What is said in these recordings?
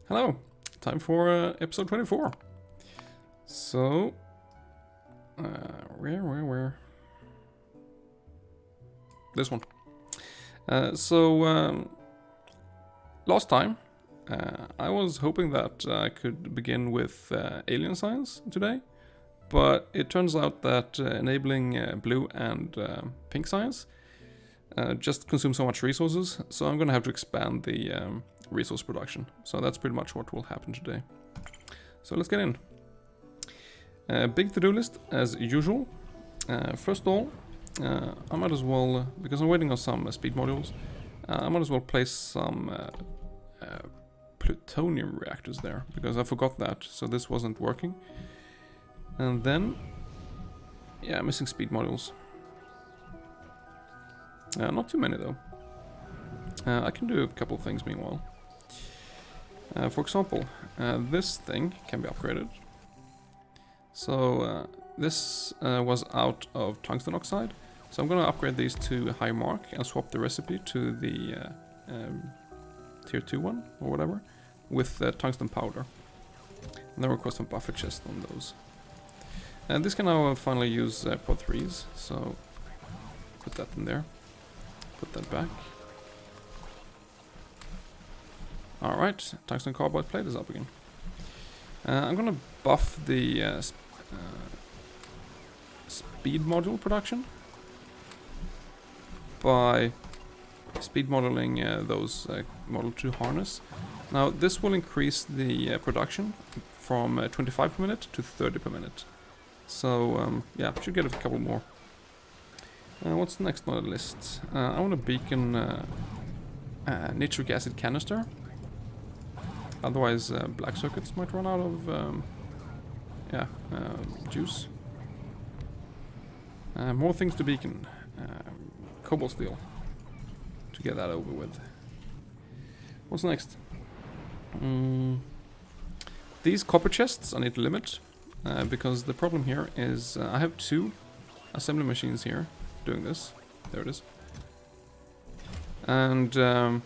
Hello, time for episode 24. So, where? This one. Last time, I was hoping that I could begin with alien science today, but it turns out that enabling blue and pink science just consumes so much resources, so I'm gonna have to expand the resource production. So that's pretty much what will happen today. So let's get in. Big to-do list as usual. First of all, I might as well, because I'm waiting on some speed modules, I might as well place some plutonium reactors there, because I forgot that, so this wasn't working. And then, yeah, missing speed modules. Not too many though. I can do a couple of things meanwhile. For example, this thing can be upgraded. So this was out of tungsten oxide. So I'm going to upgrade these to high mark and swap the recipe to the tier 2 one or whatever with tungsten powder. And then request some buffer chest on those. And this can now finally use pod 3s. So put that in there. Put that back. Alright, tungsten carbide plate is up again. I'm gonna buff the speed module production by speed modeling those Model 2 harness. Now this will increase the production from 25 per minute to 30 per minute. So yeah, should get a couple more. What's next on the list? I want a beacon nitric acid canister. Otherwise, black circuits might run out of juice. More things to beacon. Cobalt steel. To get that over with. What's next? These copper chests I need to limit. Because the problem here is I have 2 assembly machines here doing this. There it is. And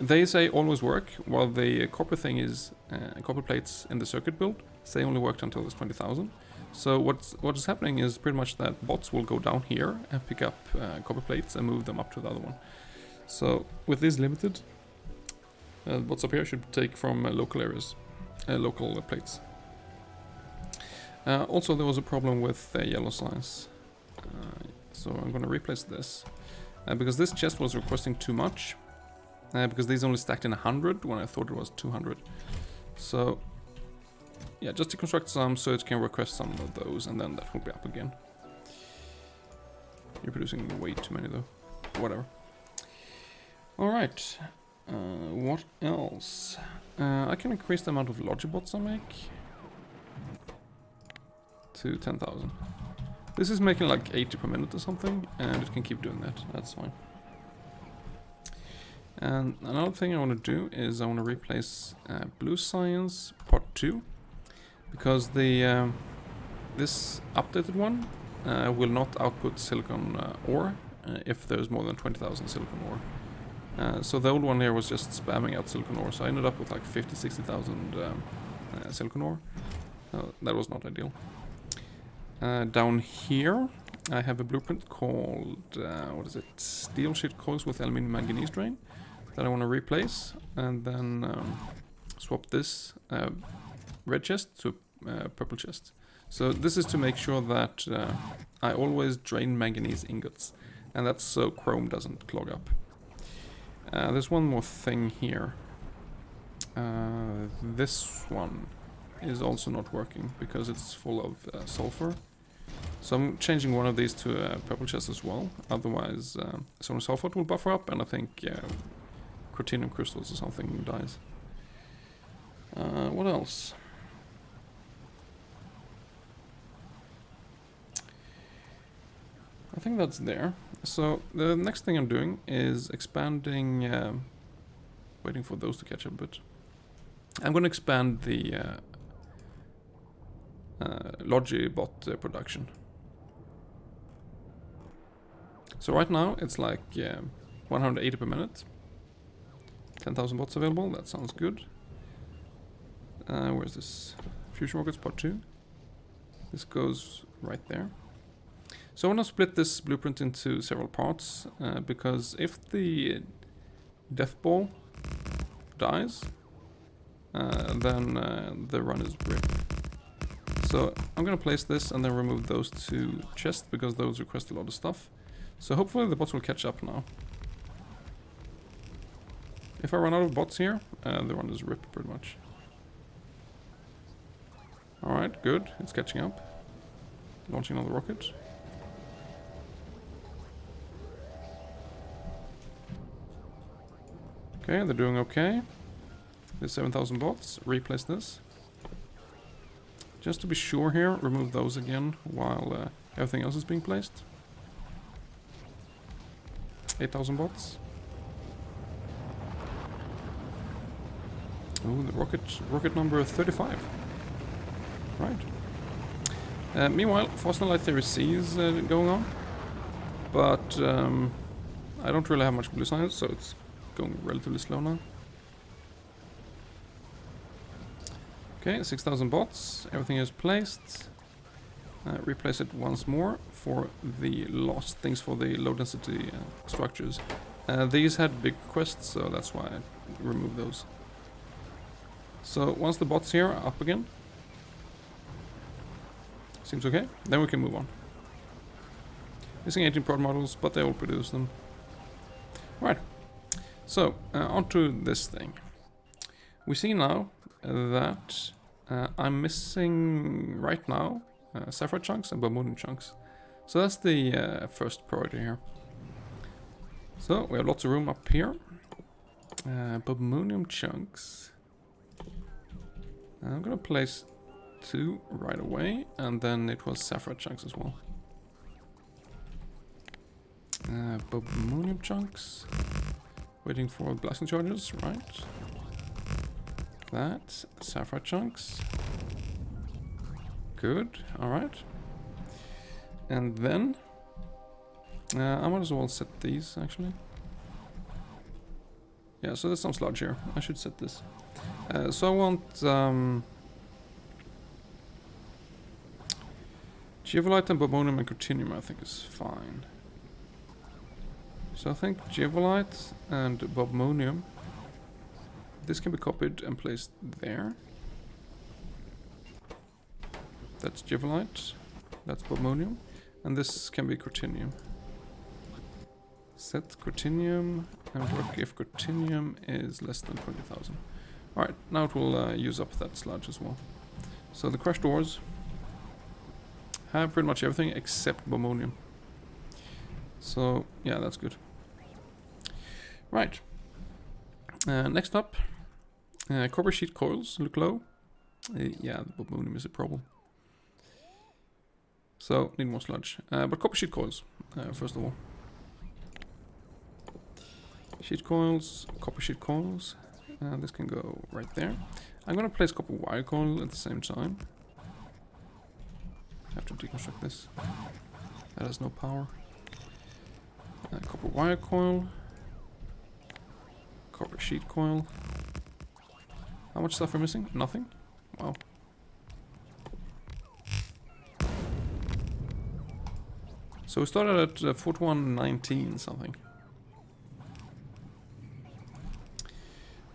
they say always work, while the copper thing is copper plates in the circuit build say only worked until it's 20,000. So what is happening is pretty much that bots will go down here and pick up copper plates and move them up to the other one. So with this limited, bots up here should take from local areas, local plates. Also there was a problem with yellow science, so I'm going to replace this because this chest was requesting too much. Because these only stacked in 100 when I thought it was 200. So yeah, just to construct some so it can request some of those and then that will be up again. You're producing way too many though. Whatever. Alright. What else? I can increase the amount of logibots I make to 10,000. This is making like 80 per minute or something, and it can keep doing that. That's fine. And another thing I want to do is I want to replace blue science part 2, because the this updated one will not output silicon ore if there's more than 20,000 silicon ore. So the old one here was just spamming out silicon ore, so I ended up with like 50-60,000 silicon ore. That was not ideal. Down here I have a blueprint called what is it? Steel sheet coils with aluminum manganese drain that I want to replace, and then swap this red chest to purple chest. So this is to make sure that I always drain manganese ingots, and that's so chrome doesn't clog up. There's one more thing here. This one is also not working because it's full of sulfur. So I'm changing one of these to a purple chest as well. Otherwise, some sulfur will buffer up, and I think Crotinium crystals or something dies. What else? I think that's there. So the next thing I'm doing is expanding, waiting for those to catch up a bit. I'm going to expand the Logibot production. So right now it's like 180 per minute. 10,000 bots available, that sounds good. Where's this? Fusion rockets part 2. This goes right there. So I want to split this blueprint into several parts, because if the death ball dies, then the run is ripped. So I'm gonna place this and then remove those 2 chests, because those request a lot of stuff. So hopefully the bots will catch up now. If I run out of bots here, the run is ripped pretty much. Alright, good. It's catching up. Launching another rocket. Okay, they're doing okay. There's 7,000 bots. Replace this. Just to be sure here, remove those again while everything else is being placed. 8,000 bots. Oh, the rocket number 35. Right. Meanwhile, Fossil Light Theory C is going on. But I don't really have much blue science, so it's going relatively slow now. Okay, 6,000 bots. Everything is placed. Replace it once more for the lost things for the low density structures. These had big quests, so that's why I removed those. So once the bots here are up again, seems okay, then we can move on. Missing 18 prod models, but they all produce them. Right, so onto this thing. We see now that I'm missing right now sapphire chunks and bobonium chunks. So that's the first priority here. So we have lots of room up here. Bobonium chunks. I'm gonna place 2 right away, and then it was sapphire chunks as well. Bobonium chunks. Waiting for blasting charges, right? That. Sapphire chunks. Good, alright. And then I might as well set these actually. Yeah, so there's some sludge here. I should set this. So I want Gevolite and Bobonium and Cortinium, I think is fine. So I think Gevolite and Bobonium, this can be copied and placed there. That's Gevolite, that's Bobonium, and this can be Cortinium. Set Cortinium and work if Cortinium is less than 20,000. Alright, now it will use up that sludge as well. So the crushed ores have pretty much everything except Bobonium. So yeah, that's good. Right. Next up, copper sheet coils look low. Yeah, the Bobonium is a problem. So need more sludge. But copper sheet coils, first of all. Sheet coils, copper sheet coils. This can go right there. I'm gonna place copper wire coil at the same time. Have to deconstruct this. That has no power. Copper wire coil. Copper sheet coil. How much stuff are missing? Nothing? Wow. So we started at 4119 something.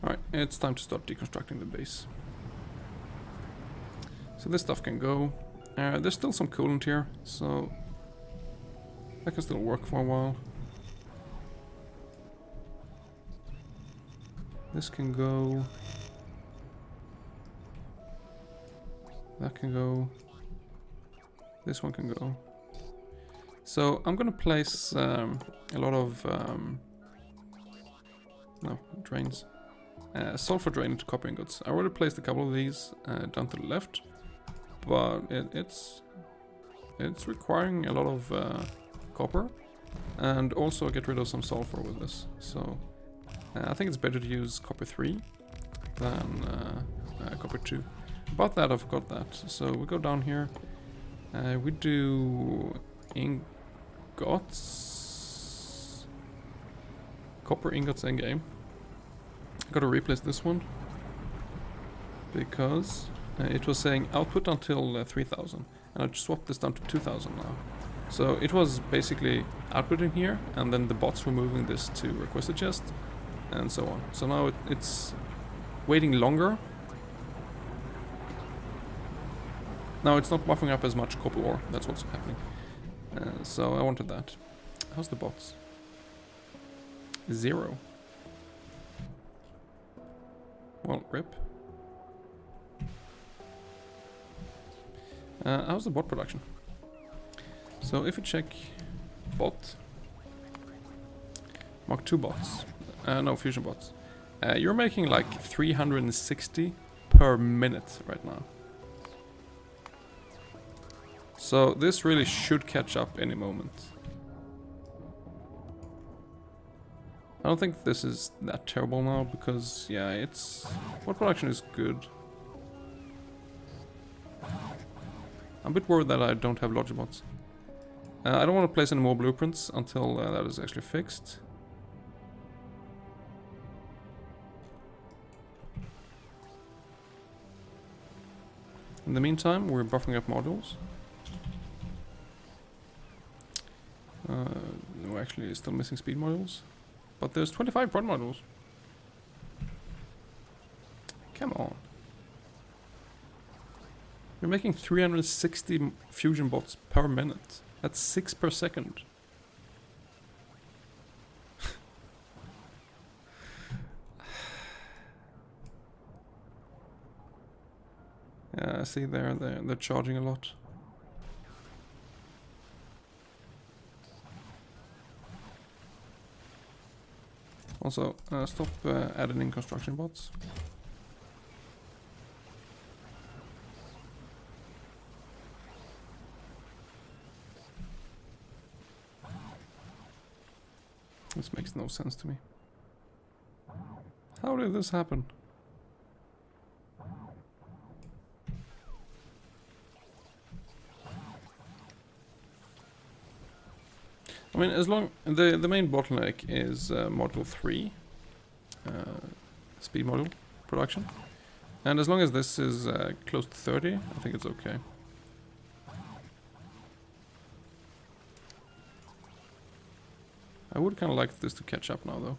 Alright, it's time to start deconstructing the base. So this stuff can go. There's still some coolant here, so that can still work for a while. This can go. That can go. This one can go. So I'm gonna place a lot of drains. Sulfur drain into copper ingots. I already placed a couple of these down to the left, but it's requiring a lot of copper, and also get rid of some sulfur with this. So I think it's better to use copper 3 than copper 2. About that, I forgot that. So we go down here. We do ingots, copper ingots in game. Gotta replace this one. because it was saying output until 3000, and I just swapped this down to 2000 now. So it was basically outputting here, and then the bots were moving this to requested chest, and so on. So now it's waiting longer. Now it's not buffering up as much copper ore, that's what's happening. So I wanted that. How's the bots? 0. Well, rip. How's the bot production? So if you check bot, Mark 2 bots, no, fusion bots, you're making like 360 per minute right now. So this really should catch up any moment. I don't think this is that terrible now because, yeah, it's... What production is good. I'm a bit worried that I don't have Logibots. I don't want to place any more blueprints until that is actually fixed. In the meantime, we're buffering up modules. We're actually still missing speed modules. But there's 25 prod modules. Come on. You're making 360 fusion bots per minute. That's 6 per second. Yeah, see they're charging a lot. Also, stop adding in construction bots. This makes no sense to me. How did this happen? I mean, as long the main bottleneck is module 3, speed module production, and as long as this is close to 30, I think it's okay. I would kind of like this to catch up now, though.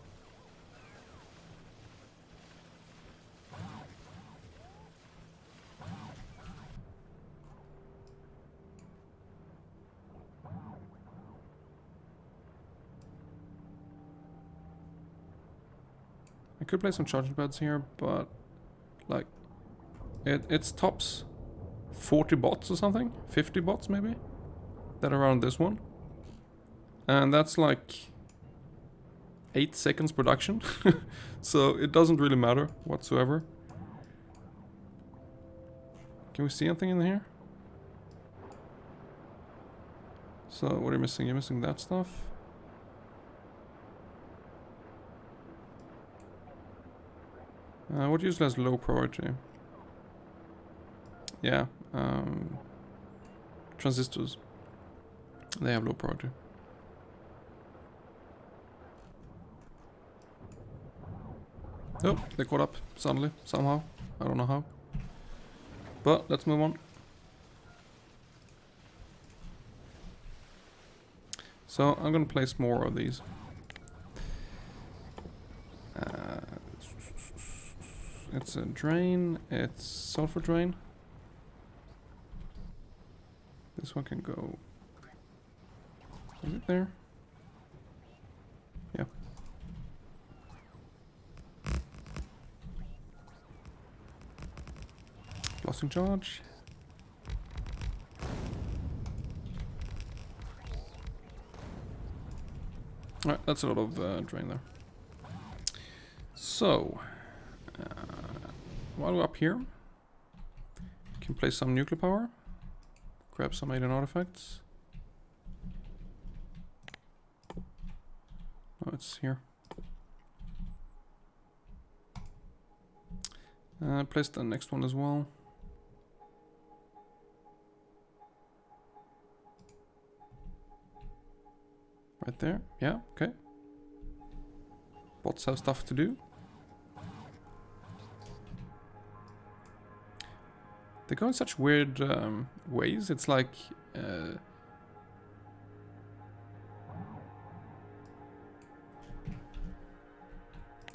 I could place some charging pads here, but like it's tops 40 bots or something, 50 bots maybe, that are around this one, and that's like 8 seconds production, so it doesn't really matter whatsoever. Can we see anything in here? So what are you missing? You're missing that stuff. What usually has low priority? Yeah, transistors. They have low priority. Oh, they caught up suddenly, somehow. I don't know how. But let's move on. So I'm gonna place more of these. It's a drain, it's sulfur drain. This one can go... Is it there? Yeah. Blasting charge. Alright, that's a lot of drain there. So... while we're up here, we can place some nuclear power, grab some alien artifacts. Oh, it's here. Place the next one as well. Right there, yeah, okay. Bots have stuff to do. They go in such weird ways. It's like...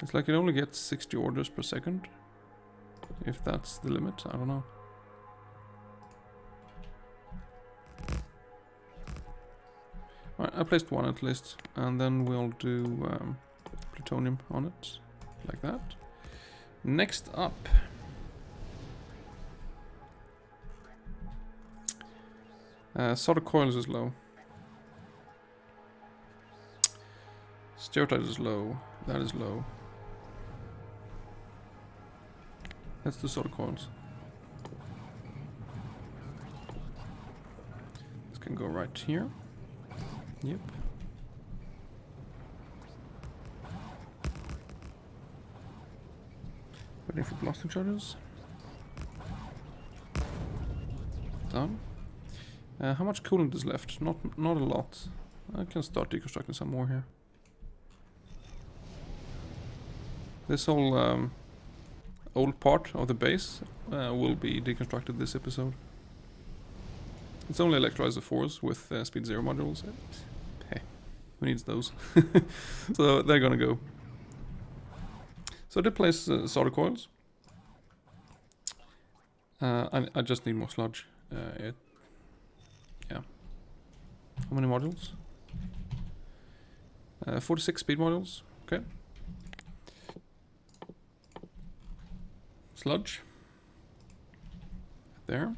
it's like it only gets 60 orders per second. If that's the limit, I don't know. Alright, I placed one at least. And then we'll do plutonium on it. Like that. Next up. Solder coils is low. Stereotype is low. That is low. That's the solder coils. This can go right here. Yep. Waiting for blasting charges. Done. How much coolant is left? Not a lot. I can start deconstructing some more here. This whole old part of the base will be deconstructed this episode. It's only electrolyzer 4s with speed 0 modules. Hey, who needs those? So they're gonna go. So I did place solder coils. I just need more sludge. Yeah. How many modules? 46 speed modules. Okay. Sludge. There.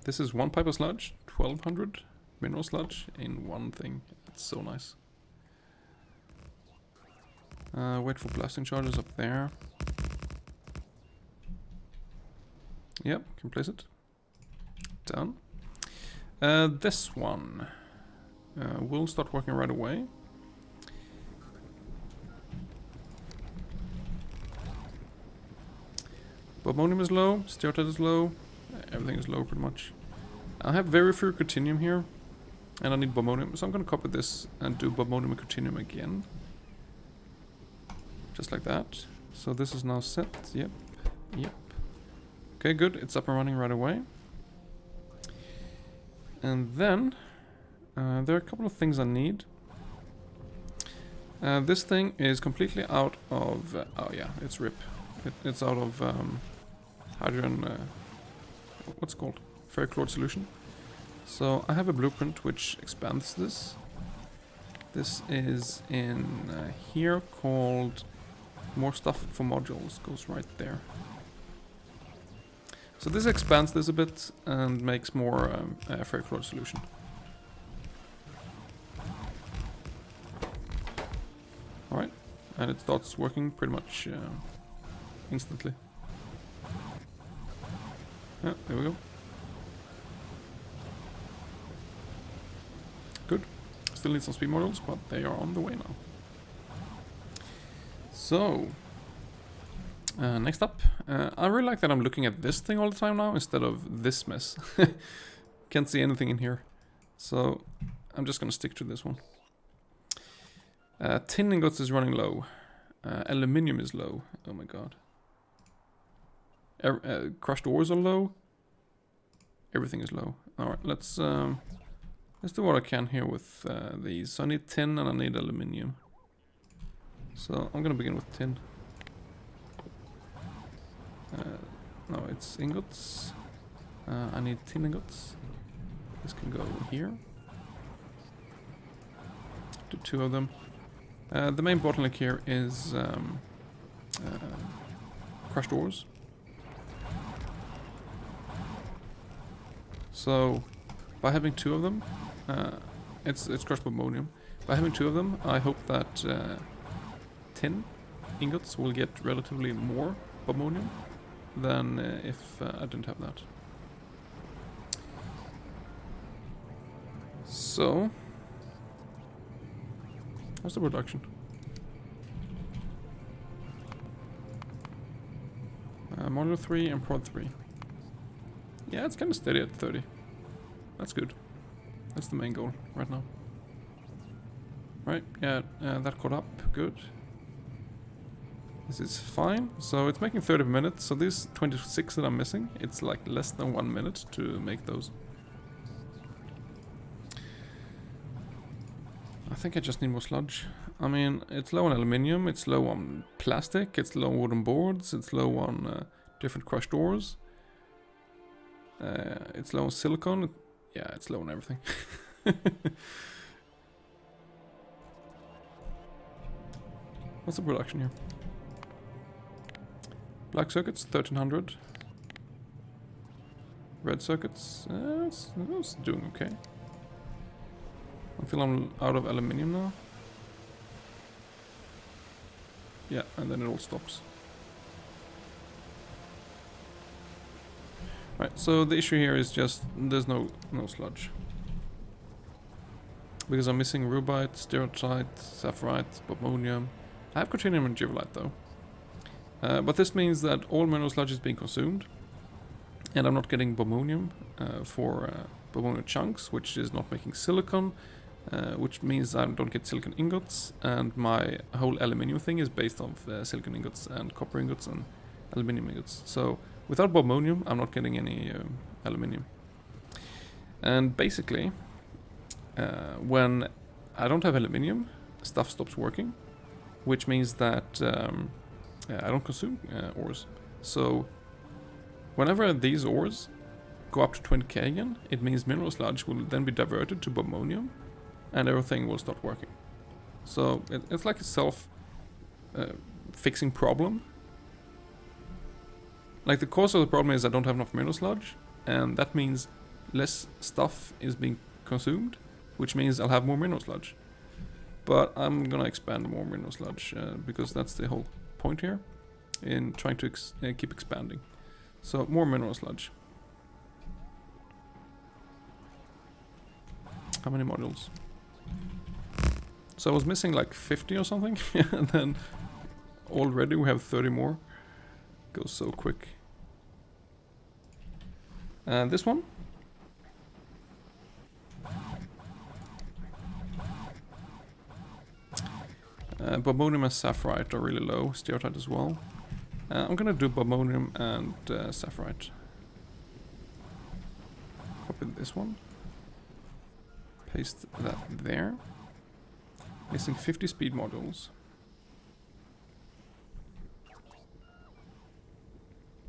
This is one pipe of sludge. 1200 mineral sludge in one thing. That's so nice. Wait for blasting charges up there. Yep, can place it. Done. This one will start working right away. Bobonium is low, stereotype is low, everything is low pretty much. I have very few continuum here, and I need bobonium, so I'm gonna copy this and do bobonium and continuum again. Just like that. So this is now set, yep, yep. Okay, good, it's up and running right away. And then, there are a couple of things I need. This thing is completely out of, oh yeah, it's RIP. It's out of hydrogen, what's it called? Ferrochloride solution. So I have a blueprint which expands this. This is in here called more stuff for modules, goes right there. So this expands this a bit and makes more ferrochloride solution. Alright, and it starts working pretty much instantly. Yeah, there we go. Good. Still need some speed modules, but they are on the way now. So, next up. I really like that I'm looking at this thing all the time now instead of this mess. Can't see anything in here. So, I'm just gonna stick to this one. Tin ingots is running low. Aluminium is low. Oh my god. Crushed ores are low. Everything is low. Alright, let's do what I can here with these. So I need tin and I need aluminium. So I'm gonna begin with tin. No, it's ingots. I need tin ingots. This can go here. Do 2 of them. The main bottleneck here is crushed ores. So, by having 2 of them, it's crushed bobonium. By having 2 of them, I hope that tin ingots will get relatively more bobonium than if I didn't have that. So, how's the production? Module 3 and Prod 3. Yeah, it's kind of steady at 30. That's good. That's the main goal right now. Right, yeah, that caught up. Good. This is fine. So it's making 30 minutes. So these 26 that I'm missing, it's like less than 1 minute to make those. I think I just need more sludge. I mean, it's low on aluminium, it's low on plastic, it's low on wooden boards, it's low on different crushed ores. It's low on silicon. Yeah, it's low on everything. What's the production here? Black circuits, 1300. Red circuits, it's doing okay. Until I'm out of aluminium now. Yeah, and then it all stops. Right, so the issue here is just there's no sludge. Because I'm missing rubite, stereotyte, sapphirite, bobonium. I have continuum and givelite though. But this means that all mineral sludge is being consumed. And I'm not getting bobonium for bobonium chunks, which is not making silicon. Which means I don't get silicon ingots. And my whole aluminium thing is based on silicon ingots and copper ingots and aluminium ingots. So without bobonium, I'm not getting any aluminium. And basically, when I don't have aluminium, stuff stops working, which means that I don't consume ores. So whenever these ores go up to 20k again, it means mineral sludge will then be diverted to bobonium, and everything will start working. So it's like a self-fixing problem. Like the cause of the problem is I don't have enough mineral sludge, and that means less stuff is being consumed, which means I'll have more mineral sludge. But I'm gonna expand more mineral sludge because that's the whole point here in trying to keep expanding. So more mineral sludge. How many modules? So I was missing like 50 or something, and then already we have 30 more. Goes so quick. And this one. Bobonium and sapphirite are really low. Stereotyte as well. I'm gonna do bobonium and sapphirite. Copy this one. Paste that there. Missing 50 speed modules.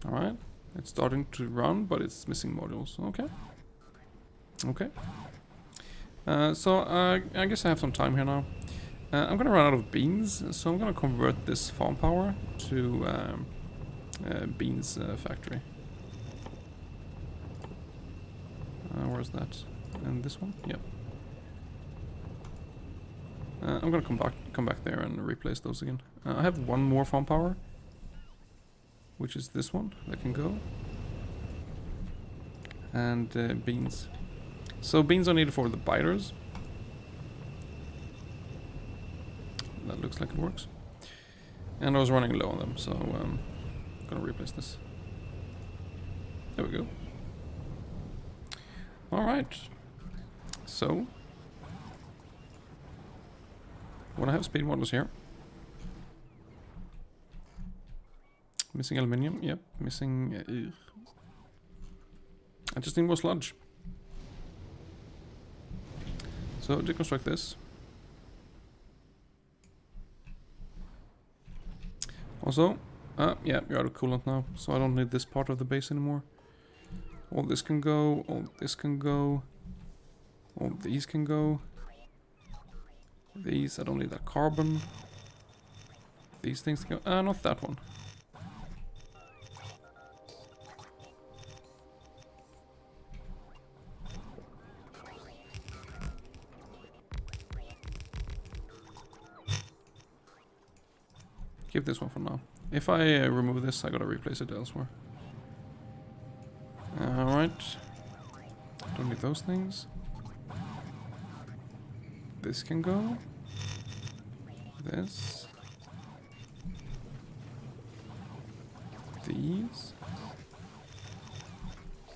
Alright. It's starting to run, but it's missing modules. Okay. Okay. So I guess I have some time here now. I'm gonna run out of beans, so I'm gonna convert this farm power to beans factory. Where's that? And this one? Yep. I'm gonna come back there and replace those again. I have one more farm power, which is this one that can go. And beans. So beans are needed for the biters. That looks like it works. And I was running low on them, so I'm gonna replace this. There we go. Alright. So when I have speed models here. Missing aluminium, yep. Missing I just need more sludge. So deconstruct this. Also, yeah, you're out of coolant now, so I don't need this part of the base anymore. All this can go, all this can go, all these can go. These, I don't need that carbon. These things can go, not that one. Keep this one for now. If I remove this, I gotta replace it elsewhere. Alright. Don't need those things. This can go. This. These.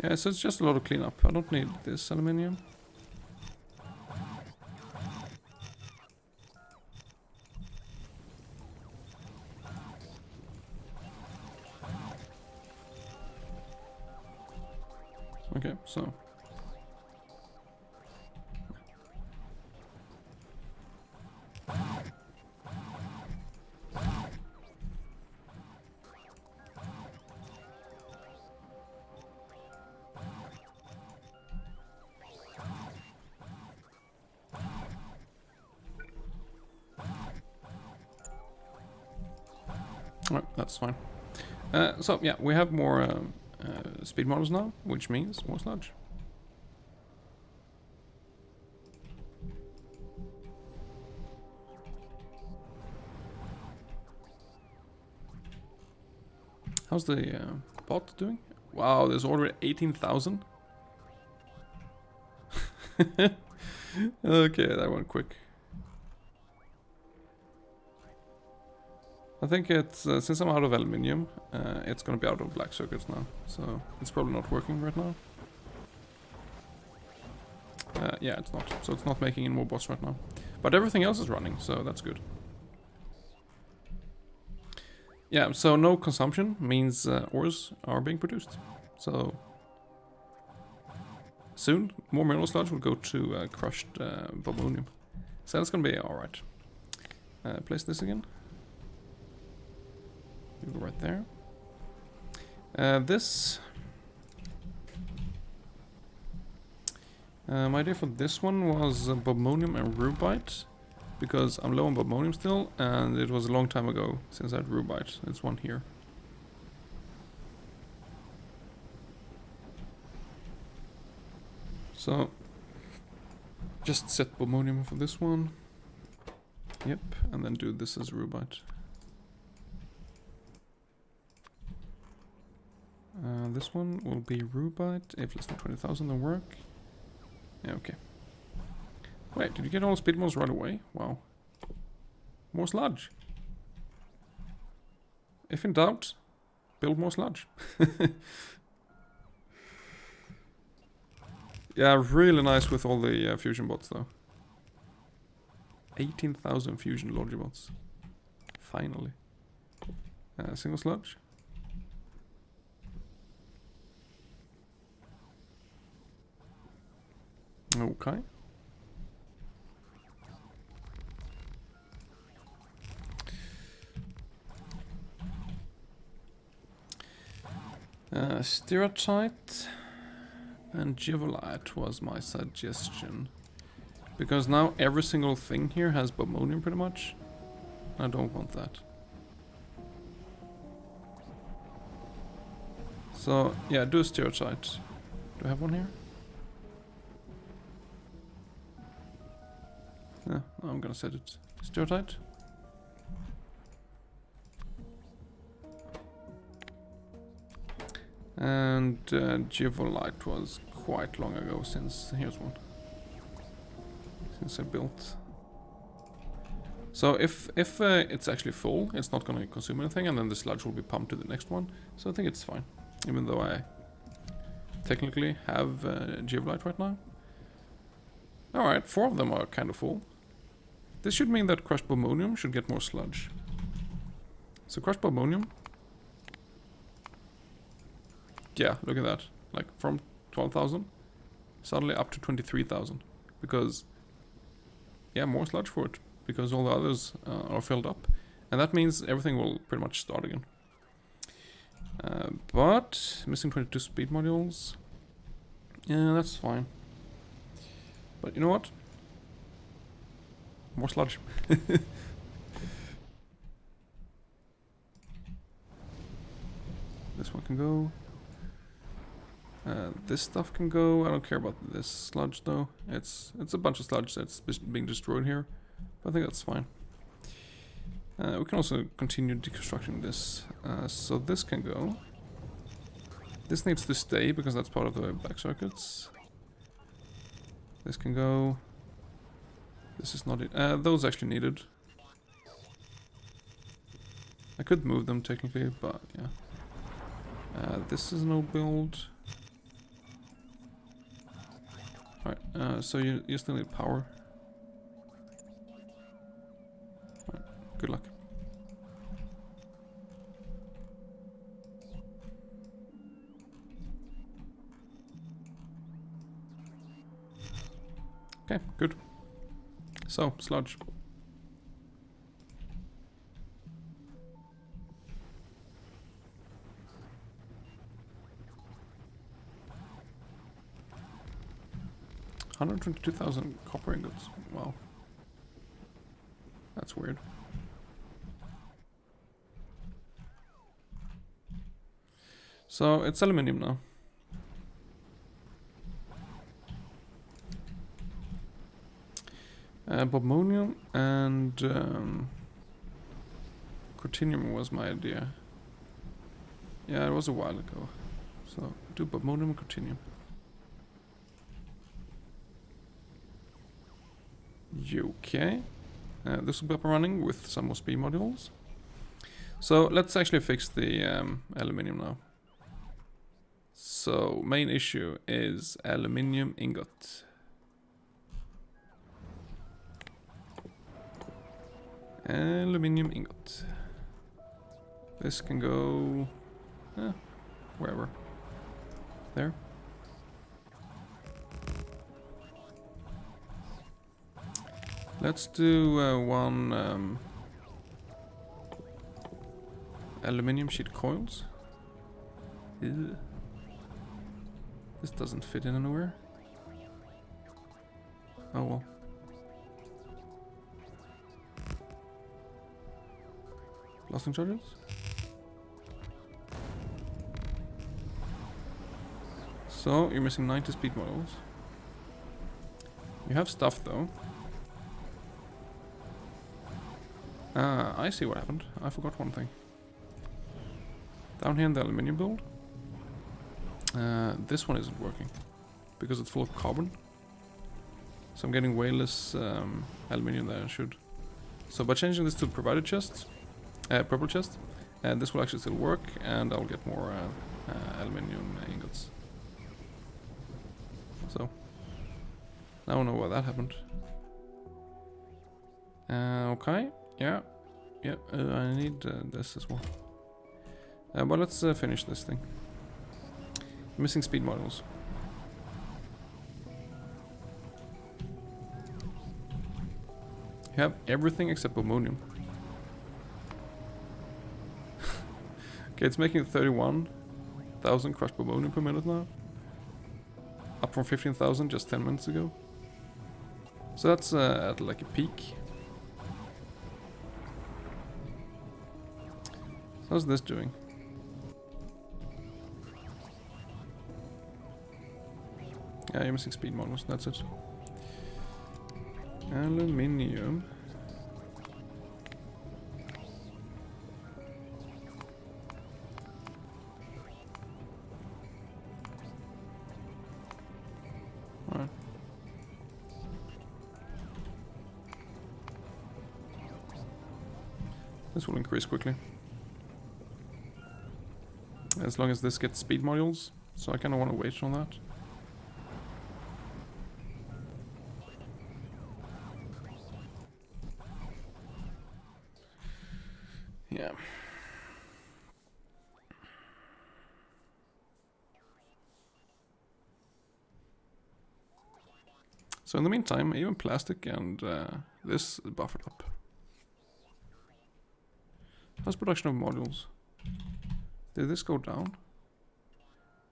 Yeah, so it's just a lot of cleanup. I don't need this aluminium. Okay, so. Alright, that's fine. So yeah, we have more speed models now, which means more sludge. How's the bot doing? Wow, there's already 18,000. Okay, that went quick. I think it's, since I'm out of aluminium, it's gonna be out of black circuits now. So it's probably not working right now. Yeah, it's not. So it's not making any more bots right now. But everything else is running, so that's good. Yeah, so no consumption means ores are being produced. So soon, more mineral sludge will go to crushed bobonium. So that's gonna be alright. Place this again. You go right there. This... my idea for this one was bobonium and rubite. Because I'm low on bobonium still, and it was a long time ago since I had rubite. There's one here. So, just set bobonium for this one. Yep, and then do this as rubite. This one will be rubite if less than 20,000 then work. Yeah, okay. Wait, did you get all the speed models right away? Wow. More sludge. If in doubt, build more sludge. Yeah, really nice with all the fusion bots though. 18,000 fusion logic bots. Finally. Single sludge. Okay. Stereotype and Givolite was my suggestion. Because now every single thing here has bobonium pretty much. I don't want that. So, yeah, do a stereotype. Do I have one here? Yeah, I'm gonna set it. Stereotype. And Givolite was quite long ago since, here's one. Since I built. So if it's actually full, it's not going to consume anything, and then the sludge will be pumped to the next one. So I think it's fine, even though I technically have Givolite right now. Alright, 4 of them are kind of full. This should mean that crushed bobonium should get more sludge. So crushed bobonium. Yeah, look at that. Like from 12,000 suddenly up to 23,000. Because, yeah, more sludge for it. Because all the others are filled up. And that means everything will pretty much start again. But missing 22 speed modules. Yeah, that's fine. But you know what? More sludge. This one can go. This stuff can go. I don't care about this sludge though. It's a bunch of sludge that's being destroyed here. But I think that's fine. We can also continue deconstructing this. So this can go. This needs to stay because that's part of the black circuits. This can go. This is not it. Those actually needed. I could move them technically, but yeah. This is no build. Alright, so you still need power. Alright, good luck. Okay, good. So, sludge. $122,000 copper ingots. Wow. That's weird. So, it's aluminium now. Bobmonium and Cortinium was my idea. Yeah, it was a while ago. So, do Bobmonium and Cortinium. Okay. This will be up and running with some more speed modules. So, let's actually fix the aluminium now. So, main issue is aluminium ingot. Aluminium ingot. This can go wherever. There. Let's do one aluminium sheet coils. Ew. This doesn't fit in anywhere. Oh well. Blasting charges? So, you're missing 90 speed models. You have stuff though. I see what happened. I forgot one thing. Down here in the aluminium build, this one isn't working because it's full of carbon. So I'm getting way less aluminium than I should. So by changing this to provided chest, purple chest, this will actually still work, and I'll get more aluminium ingots. So now I know why that happened. Okay, yeah, I need this as well. But let's finish this thing. Missing speed models. You have everything except ammonium. Okay, it's making 31,000 crushed ammonium per minute now. Up from 15,000 just 10 minutes ago. So that's at like a peak. So how's this doing? Yeah, you're missing speed models, that's it. Aluminium. Alright. This will increase quickly. As long as this gets speed modules, so I kinda wanna wait on that. Yeah. So in the meantime, even plastic and this is buffered up. How's production of modules? Did this go down?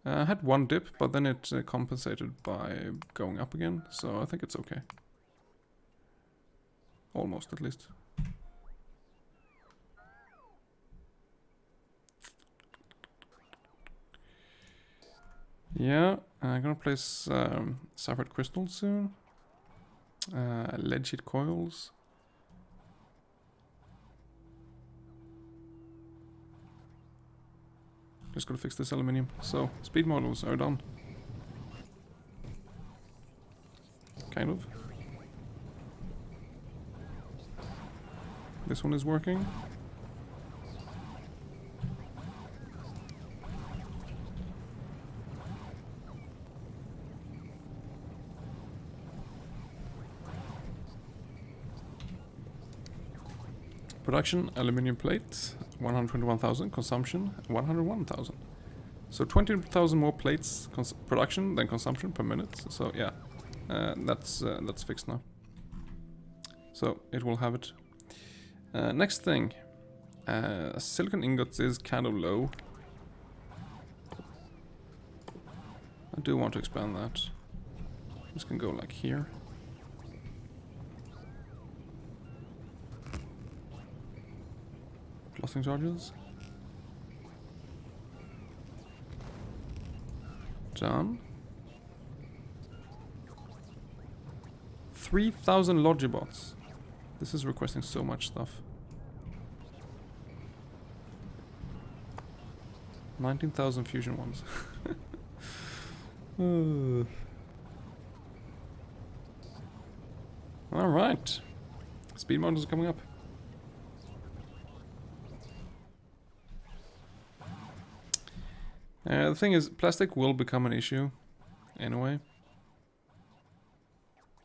I had one dip, but then it compensated by going up again, so I think it's okay. Almost, at least. Yeah, I'm gonna place sapphire crystals soon. Lead sheet coils. Just gotta fix this aluminium. So, speed models are done. Kind of. This one is working. Production, aluminium plate, 121,000. Consumption, 101,000. So 20,000 more plates production than consumption per minute. So yeah, That's fixed now. So it will have it. Next thing. Silicon ingots is kind of low. I do want to expand that. This can go like here. Closing charges. Done. 3,000 Logibots. This is requesting so much stuff. 19,000 fusion ones. Alright. Speed models are coming up. The thing is, plastic will become an issue. Anyway.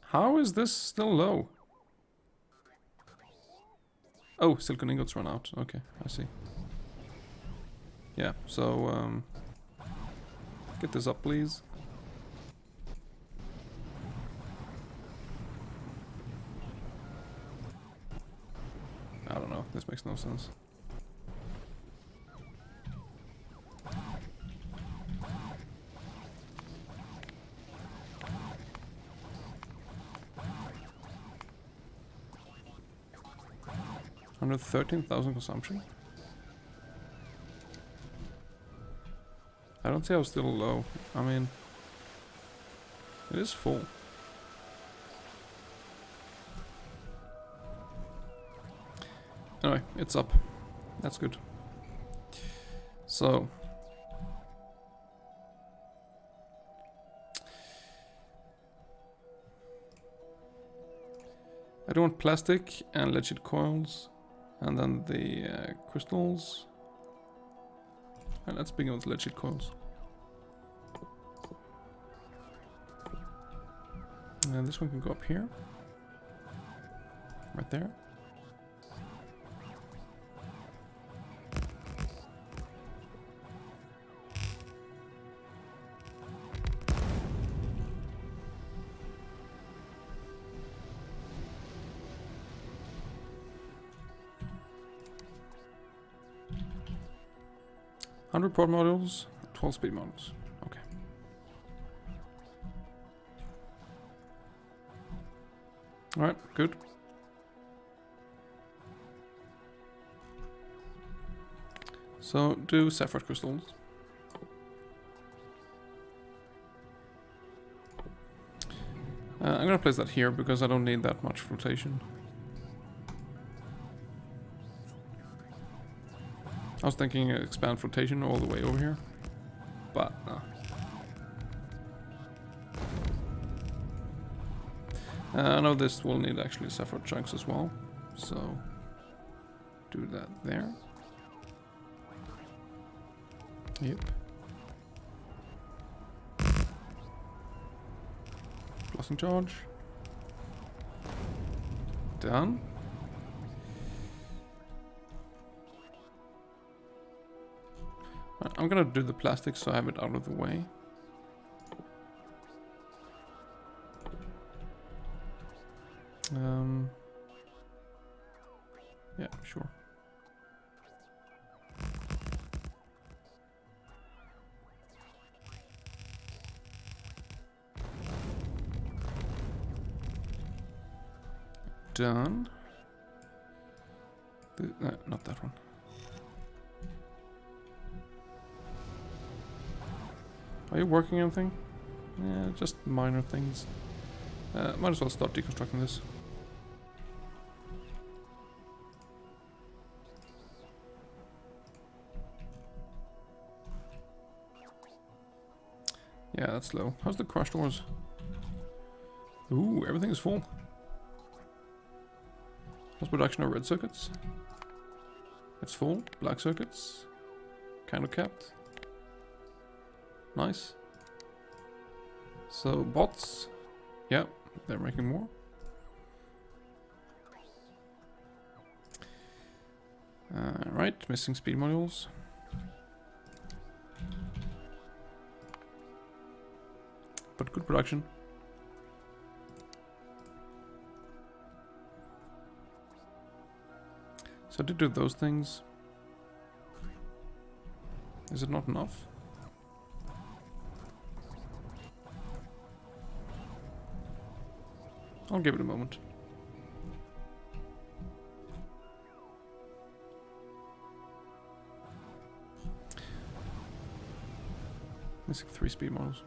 How is this still low? Oh, silicon ingots run out. Okay, I see. Yeah, so get this up, please. I don't know, this makes no sense. Under 13,000 consumption. I don't see how still low. I mean, it is full. Anyway, it's up. That's good. So. I don't want plastic and lead sheet coils. And then the crystals. And let's begin with lead sheet coils. And this one can go up here. Right there. Port modules, 12 speed modules. Okay. Alright, good. So, do sapphire crystals. I'm gonna place that here because I don't need that much flotation. I was thinking expand flotation all the way over here, but no. I know this will need actually sapphire chunks as well, so do that there. Yep. Closing charge. Done. I'm gonna do the plastic so I have it out of the way. Yeah, sure. Done. Not that one. Are you working on anything? Yeah, just minor things. Might as well start deconstructing this. Yeah, that's low. How's the crush doors? Ooh, everything is full. How's production of red circuits? It's full. Black circuits. Kind of capped. Nice. So bots, yeah, they're making more. Right, missing speed modules. But good production. So I did do those things. Is it not enough? I'll give it a moment. Missing 3 speed models.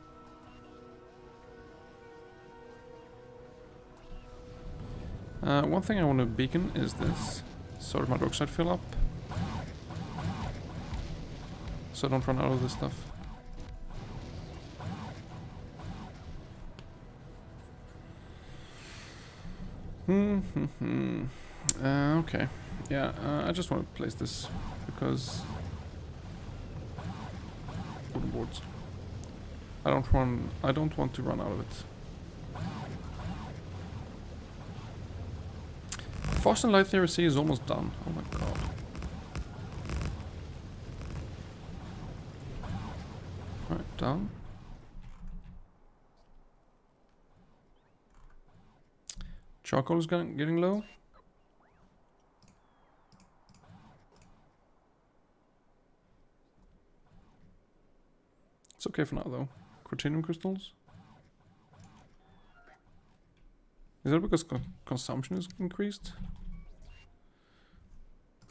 One thing I want to beacon is this sodium hydroxide fill up. So I don't run out of this stuff. Okay. Yeah, I just want to place this because wooden boards. I don't want to run out of it. Frost and Light Theory C is almost done. Oh my god. Alright, done. Charcoal is getting low. It's okay for now though. Cortinium crystals. Is that because consumption is increased?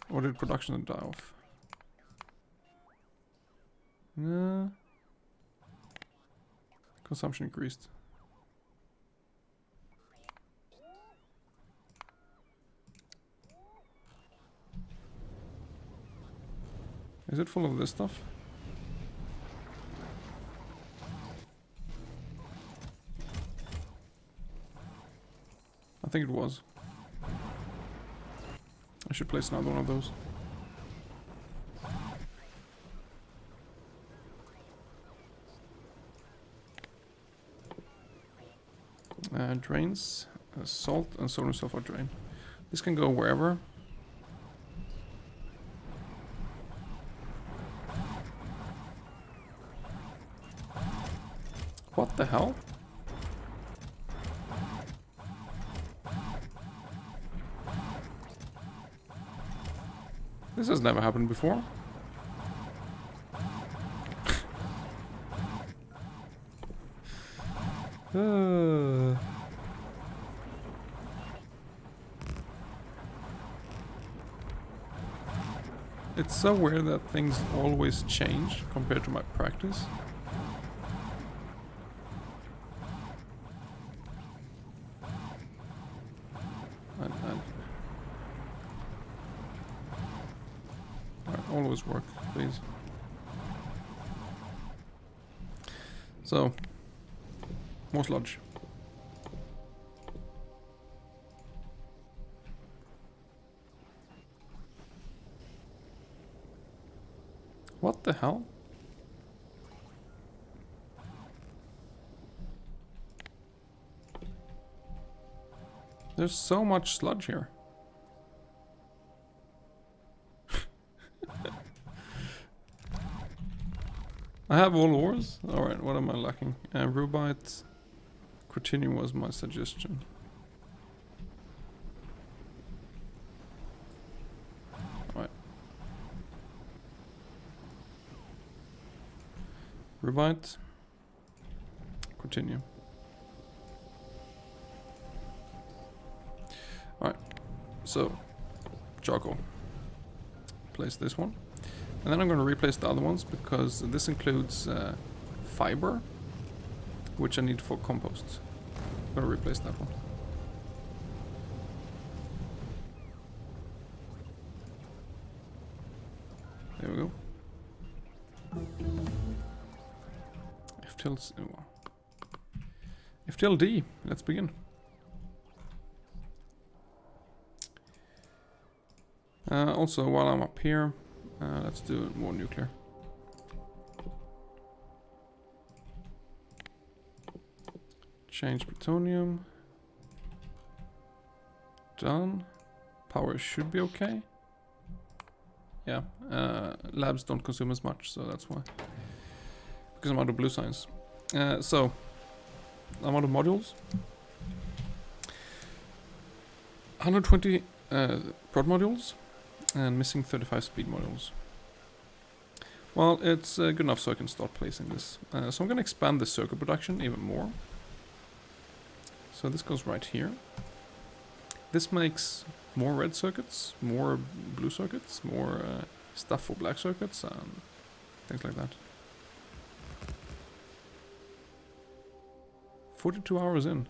Or did production die off? Nah. Consumption increased. Is it full of this stuff? I think it was. I should place another one of those. Drains, salt and sodium sulfide drain. This can go wherever. What the hell? This has never happened before. It's so weird that things always change compared to my practice. Always work, please. So, more sludge. What the hell? There's so much sludge here. I have all ores. Alright, what am I lacking? Rubite. Cortinium was my suggestion. Alright. Rubite. Cortinium. Alright. So, charcoal. Place this one. And then I'm going to replace the other ones because this includes fiber, which I need for compost. I'm going to replace that one. There we go. FTL D, let's begin. Also, while I'm up here, let's do more nuclear. Change plutonium. Done. Power should be okay. Yeah, labs don't consume as much, so that's why. Because I'm out of blue science. So, I'm out of modules. 120 prod modules. And missing 35 speed modules. Well, it's good enough so I can start placing this. So I'm going to expand the circuit production even more. So this goes right here. This makes more red circuits, more blue circuits, more stuff for black circuits, and things like that. 42 hours in.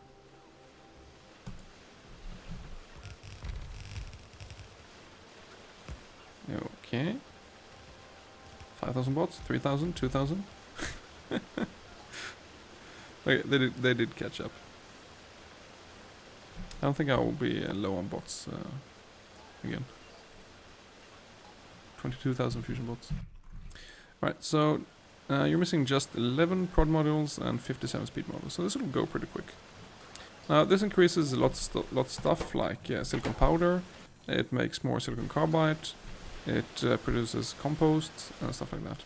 Okay. 5,000 bots, 3,000, 2,000. Okay, they did catch up. I don't think I will be low on bots again. 22,000 fusion bots. Right, so you're missing just 11 prod modules and 57 speed modules, so this will go pretty quick. Now this increases a lot of stuff like silicon powder. It makes more silicon carbide. It produces compost and stuff like that.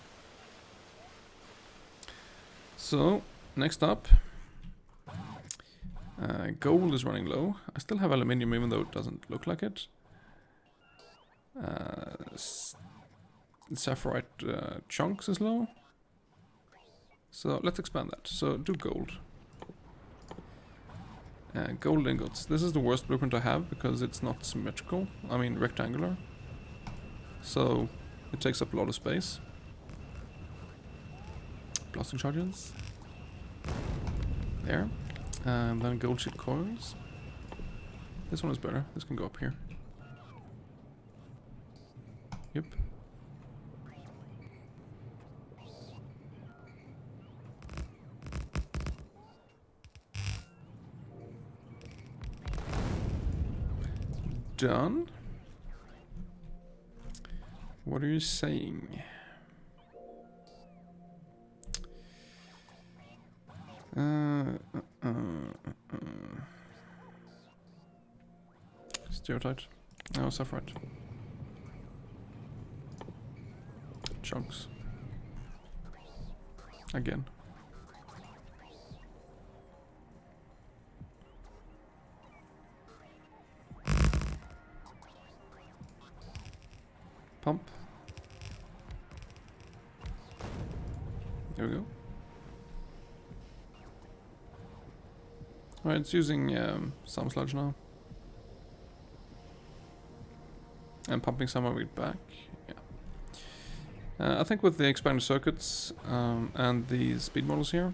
So next up, gold is running low. I still have aluminium even though it doesn't look like it. Sapphirite chunks is low. So let's expand that. So do gold. Gold ingots. This is the worst blueprint I have because it's not symmetrical. I mean rectangular. So it takes up a lot of space. Blasting charges. There. And then gold sheet coils. This one is better. This can go up here. Yep. Done. What are you saying? Stereotype. No, sapphirite. Chunks. Again. Pump. There we go. Alright, it's using some sludge now. And pumping some of it back. Yeah. I think with the expanded circuits and the speed models here,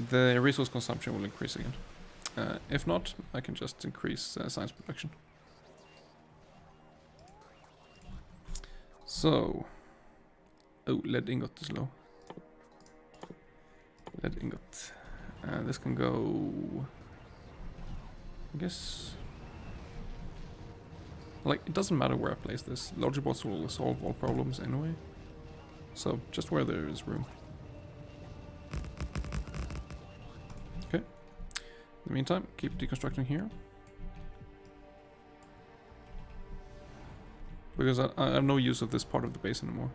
the resource consumption will increase again. If not, I can just increase science production. So, oh, lead ingot is low. Lead ingot. This can go, I guess, like, it doesn't matter where I place this. Logic bots will solve all problems anyway. So, just where there is room. Okay. In the meantime, keep deconstructing here. Because I have no use of this part of the base anymore.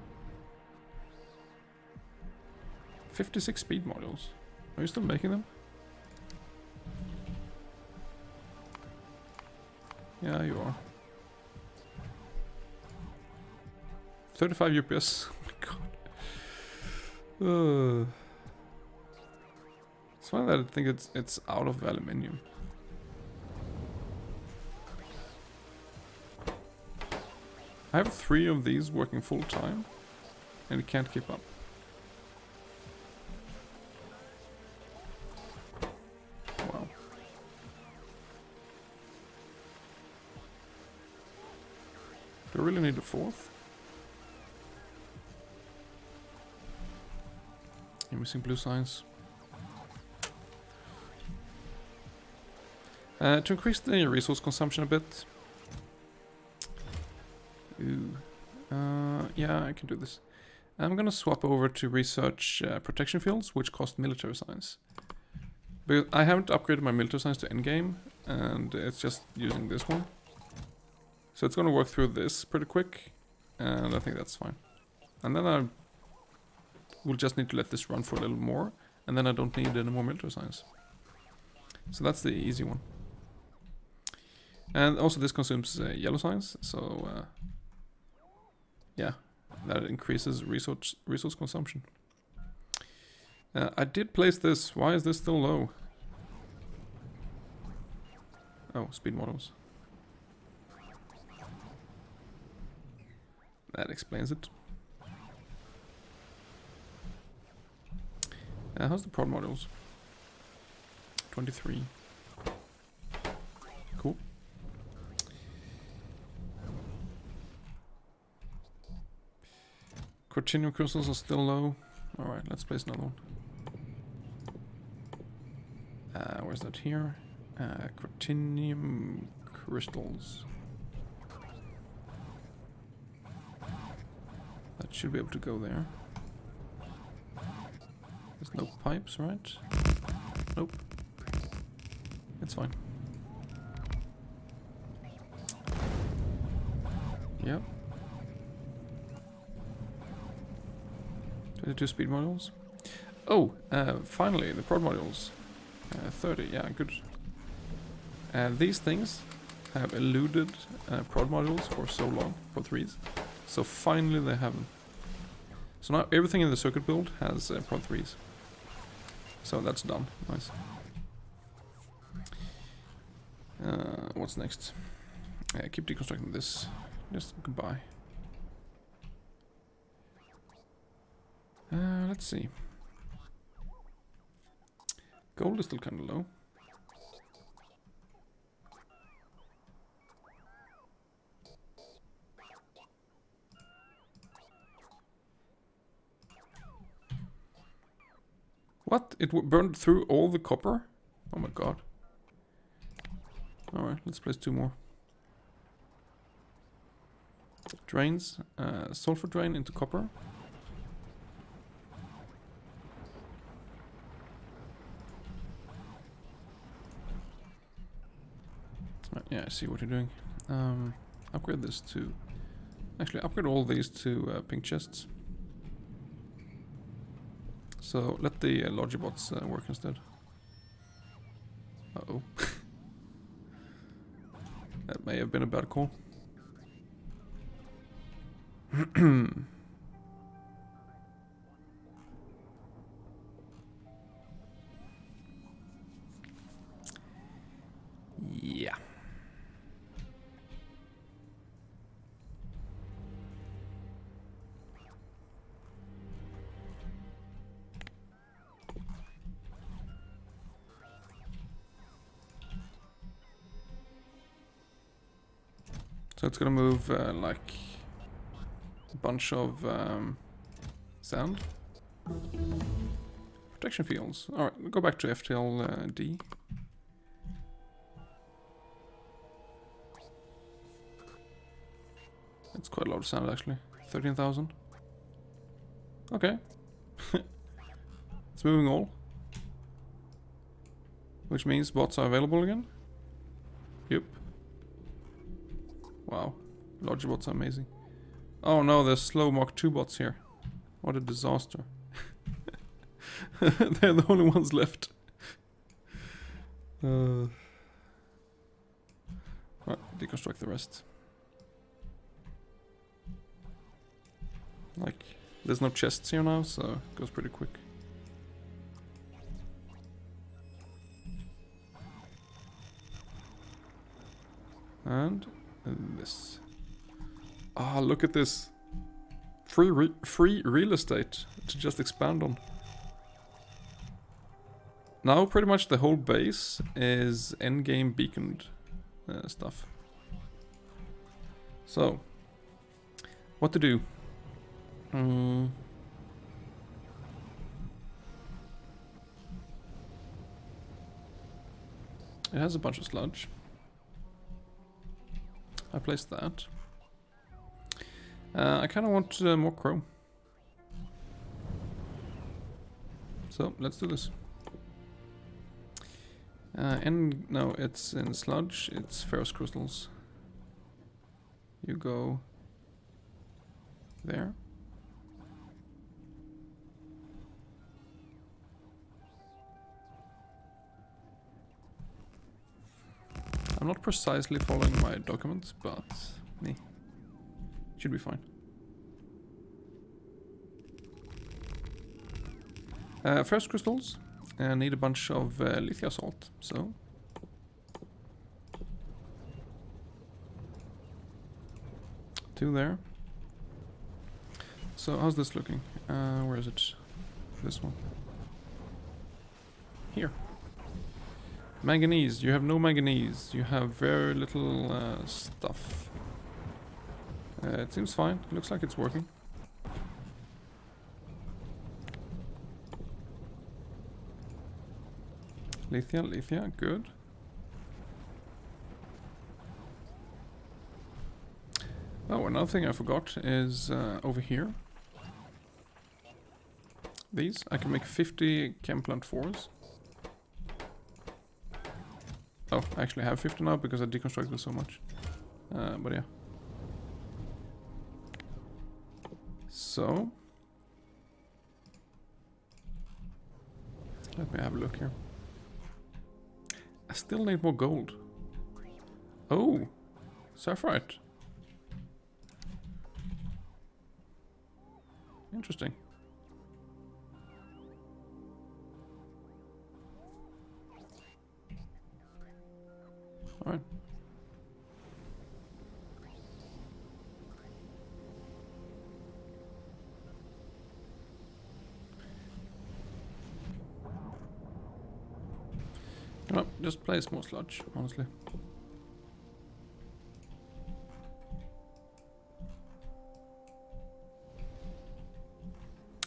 56 speed modules. Are you still making them? Yeah, you are. 35 UPS. Oh my god. It's funny that I think it's out of aluminium. I have 3 of these working full time, and it can't keep up. Wow. Do I really need a 4th? You're missing blue signs. To increase the resource consumption a bit. Ooh. Yeah, I can do this. I'm gonna swap over to research protection fields, which cost military science. Because I haven't upgraded my military science to endgame, and it's just using this one. So it's gonna work through this pretty quick, and I think that's fine. And then I will just need to let this run for a little more, and then I don't need any more military science. So that's the easy one. And also this consumes yellow science, so yeah, that increases resource consumption. I did place this. Why is this still low? Oh, speed models. That explains it. How's the prod models? 23. Cool. Cortinium crystals are still low. Alright, let's place another one. Where's that here? Cortinium crystals. That should be able to go there. There's no pipes, right? Nope. It's fine. Yep. 22 speed modules. Oh, finally, the prod modules. 30, yeah, good. These things have eluded prod modules for so long, prod 3s. So finally they have them. So now everything in the circuit build has prod 3s. So that's done. Nice. What's next? Keep deconstructing this. Just goodbye. Let's see. Gold is still kind of low. What? It burned through all the copper? Oh my god. Alright, let's place 2 more. Drains. Sulfur drain into copper. Yeah, I see what you're doing. Upgrade this to... Actually, upgrade all these to pink chests. So let the Logibots work instead. Uh-oh. That may have been a bad call. Yeah. So it's gonna move like a bunch of sand. Protection fields. Alright, go back to FTL D. That's quite a lot of sand actually. 13,000. Okay. It's moving all. Which means bots are available again. Yep. Wow. Larger bots are amazing. Oh no, there's slow Mark 2 bots here. What a disaster. They're the only ones left. Right, deconstruct the rest. Like, there's no chests here now, so it goes pretty quick. And this. Ah, look at this. Free real estate to just expand on. Now pretty much the whole base is endgame beaconed stuff. So, what to do? It has a bunch of sludge. I placed that. I kind of want more chrome. So, let's do this. And no, it's in sludge, it's ferrous crystals. You go there. I'm not precisely following my documents, but should be fine. First crystals. Need a bunch of lithia salt, so... Two there. So how's this looking? Where is it? This one. Here. Manganese. You have no manganese. You have very little stuff. It seems fine. Looks like it's working. Lithia, good. Oh, another thing I forgot is over here. These, I can make 50 Chemplant 4s. Oh, I actually have 50 now because I deconstructed so much. But yeah. So. Let me have a look here. I still need more gold. Oh, sapphirite. Interesting. All right. No, just place more sludge, honestly.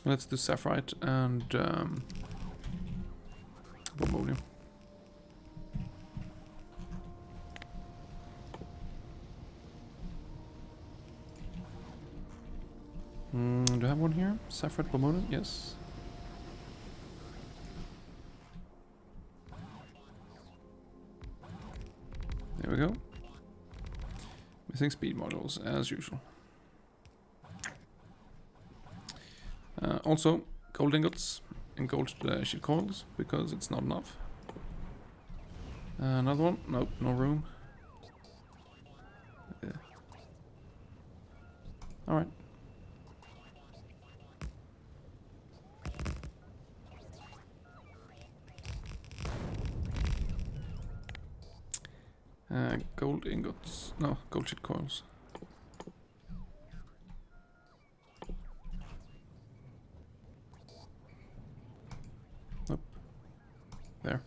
Let's do sapphirite and ammonium. Do I have one here? Sapphirite ammonium? Yes. There we go. Missing speed modules as usual. Also, gold ingots and gold sheet coils because it's not enough. Another one? Nope, no room. Yeah. Alright. Gold ingots. No, gold sheet coils. Nope. There.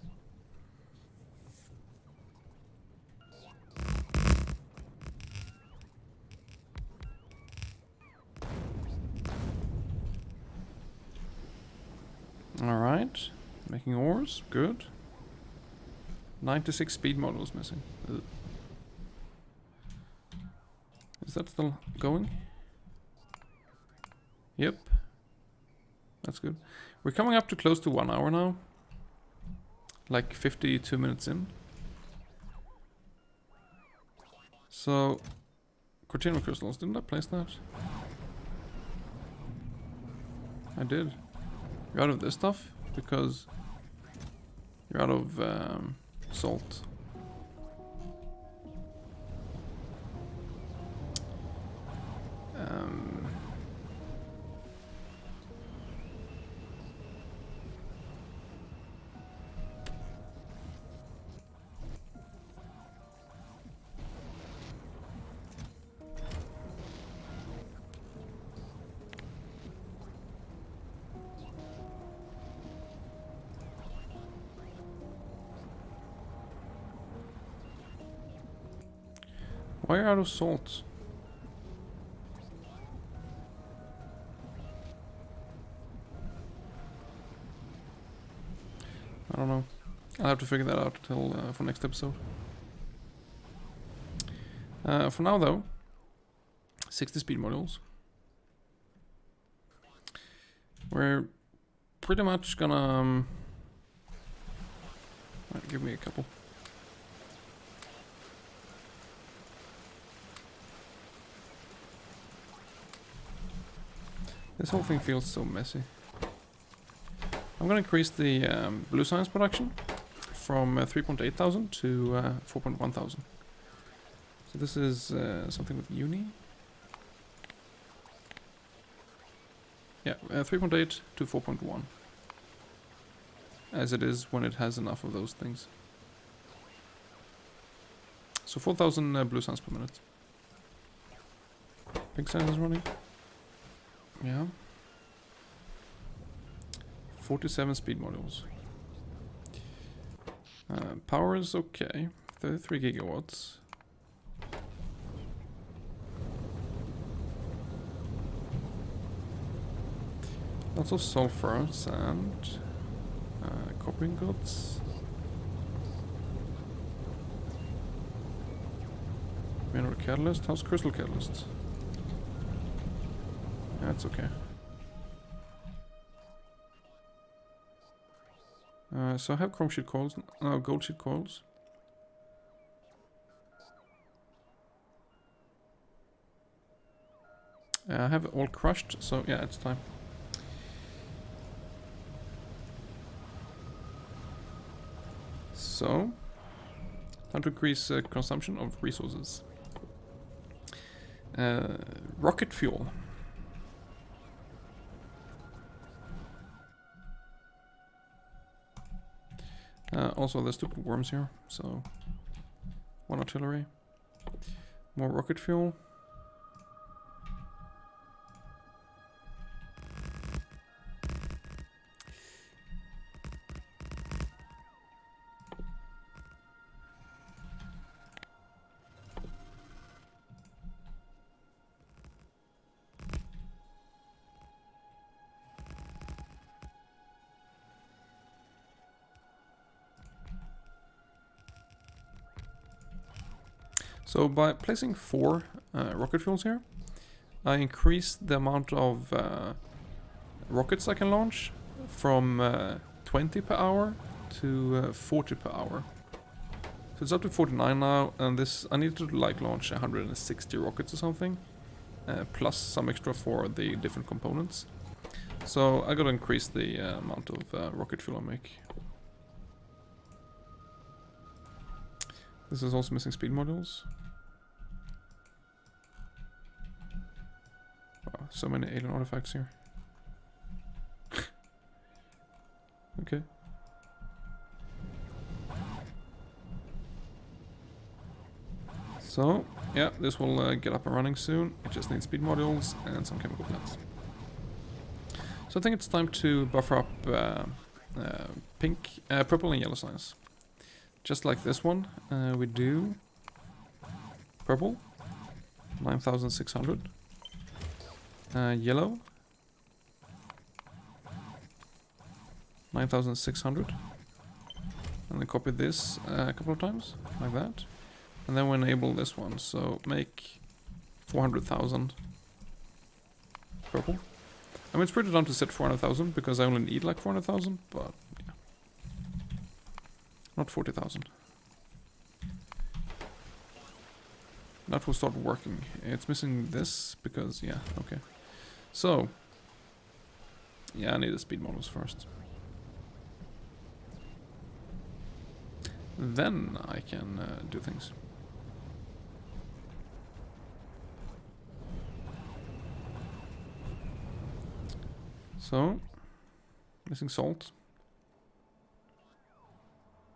Alright. Making ores. Good. 96 speed models missing. Ugh. Is that still going? Yep. That's good. We're coming up to close to 1 hour now. Like 52 minutes in. So, Cortino crystals, didn't I place that? I did. You're out of this stuff because you're out of salt. Why are you out of salt? I don't know. I'll have to figure that out till for next episode. For now though, 60 speed modules. We're pretty much gonna... Right, give me a couple. This whole thing feels so messy. I'm gonna increase the blue science production from 3.8 thousand to 4.1 thousand. So this is something with uni. Yeah, 3.8 to 4.1. as it is when it has enough of those things. So 4,000 blue signs per minute. Pink signs is running. Yeah. 47 speed modules. Power is okay. 33 gigawatts. Lots of sulfur, sand, copper ingots. Mineral catalyst. How's crystal catalyst? That's okay. So I have chrome sheet coils, gold sheet coils. I have it all crushed, so yeah, it's time. So, time to increase consumption of resources. Rocket fuel. Also, there's stupid worms here, so 1 artillery. More rocket fuel. So by placing 4 rocket fuels here, I increased the amount of rockets I can launch from 20 per hour to 40 per hour. So it's up to 49 now, and this I need to like launch 160 rockets or something, plus some extra for the different components. So I gotta increase the amount of rocket fuel I make. This is also missing speed modules. Wow, so many alien artifacts here. Okay. So, yeah, this will get up and running soon. It just needs speed modules and some chemical plants. So I think it's time to buffer up purple and yellow signs. Just like this one, we do purple, 9,600. Yellow, 9,600. And then copy this a couple of times, like that. And then we enable this one, so make 400,000 purple. I mean, it's pretty dumb to set 400,000 because I only need like 400,000, but yeah. Not 40,000. That will start working. It's missing this because, yeah, okay. So, yeah, I need the speed models first. Then I can do things. So, missing salt.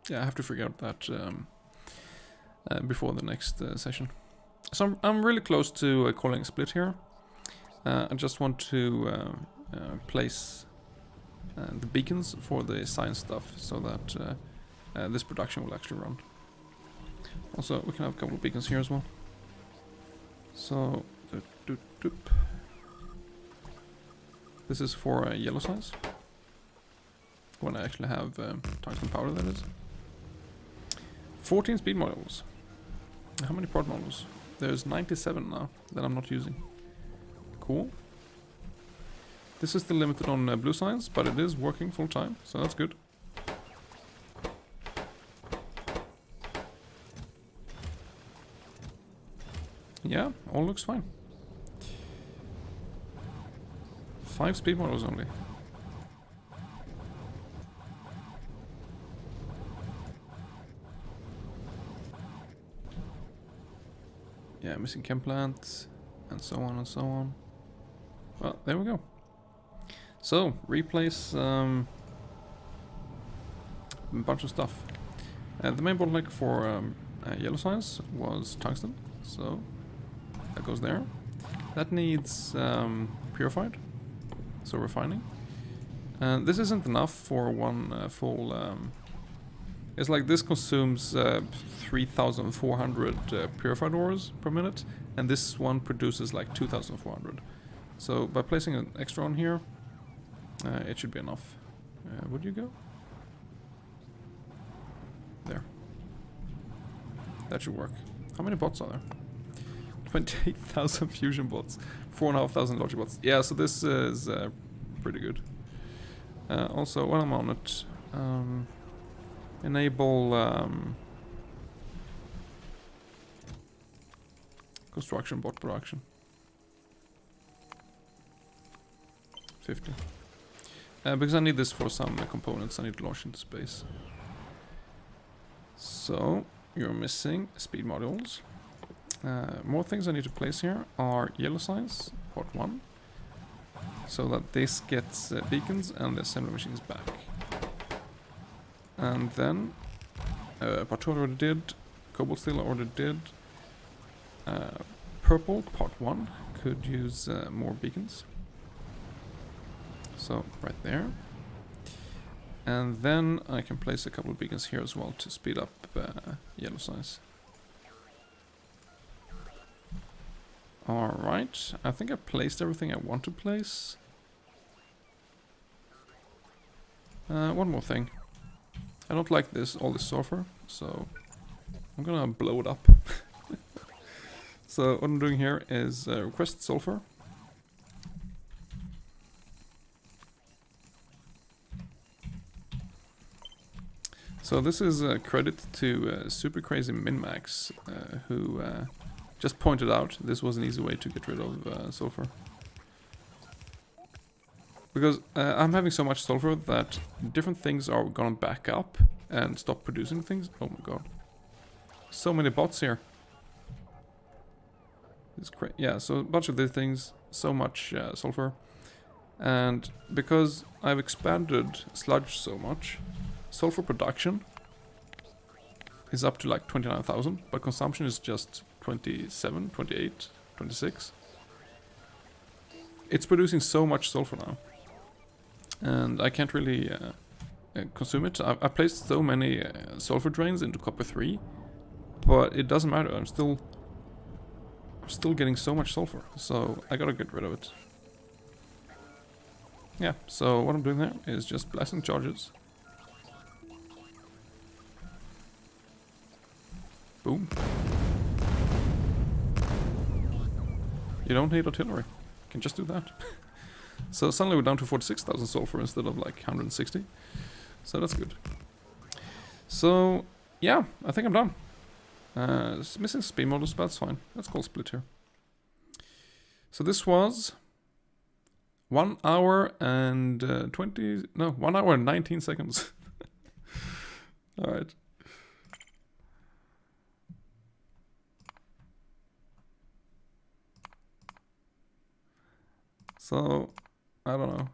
Yeah, I have to figure out that before the next session. So I'm really close to calling a split here. I just want to place the beacons for the science stuff so that this production will actually run. Also, we can have a couple of beacons here as well. So, this is for yellow signs. When I actually have tungsten powder, that is. 14 speed models. How many part models? There's 97 now that I'm not using. Cool. This is still limited on blue signs, but it is working full time, so that's good. Yeah, all looks fine. 5 speed models only. Yeah, missing chem plants, and so on and so on. Well, there we go. So, replace a bunch of stuff. The main bottleneck for yellow science was tungsten, so that goes there. That needs purified, so refining. And this isn't enough for one full... it's like this consumes 3,400 purified ores per minute, and this one produces like 2,400. So by placing an extra on here, it should be enough. Would you go? There. That should work. How many bots are there? 28,000 fusion bots. 4,500 logic bots. Yeah, so this is pretty good. Also, while I'm on it, enable construction bot production. 50. Because I need this for some components I need to launch into space. So, you're missing speed modules. More things I need to place here are yellow signs, port 1. So that this gets beacons and the assembly machines back. And then, part 2 already did, cobalt steel already did. Purple, part 1, could use more beacons. So, right there. And then I can place a couple of beacons here as well to speed up yellow signs. Alright, I think I placed everything I want to place. One more thing. I don't like all this sulfur, so I'm gonna blow it up. So what I'm doing here is request sulfur. So this is a credit to Super Crazy Minmax, who just pointed out this was an easy way to get rid of sulfur. Because I'm having so much sulfur that different things are gonna back up and stop producing things. Oh my god. So many bots here. It's crazy. Yeah, so a bunch of these things, so much sulfur. And because I've expanded sludge so much, sulfur production is up to like 29,000, but consumption is just 27, 28, 26. It's producing so much sulfur now. And I can't really consume it. I placed so many sulfur drains into copper 3, but it doesn't matter. I'm still getting so much sulfur, so I gotta get rid of it. Yeah, so what I'm doing there is just blasting charges. Boom. You don't need artillery. You can just do that. So suddenly we're down to 46,000 sulfur instead of like 160. So that's good. So yeah, I think I'm done. It's missing speed models, but that's fine. Let's call split here. So this was 1 hour and 1 hour and 19 seconds. Alright. So, I don't know.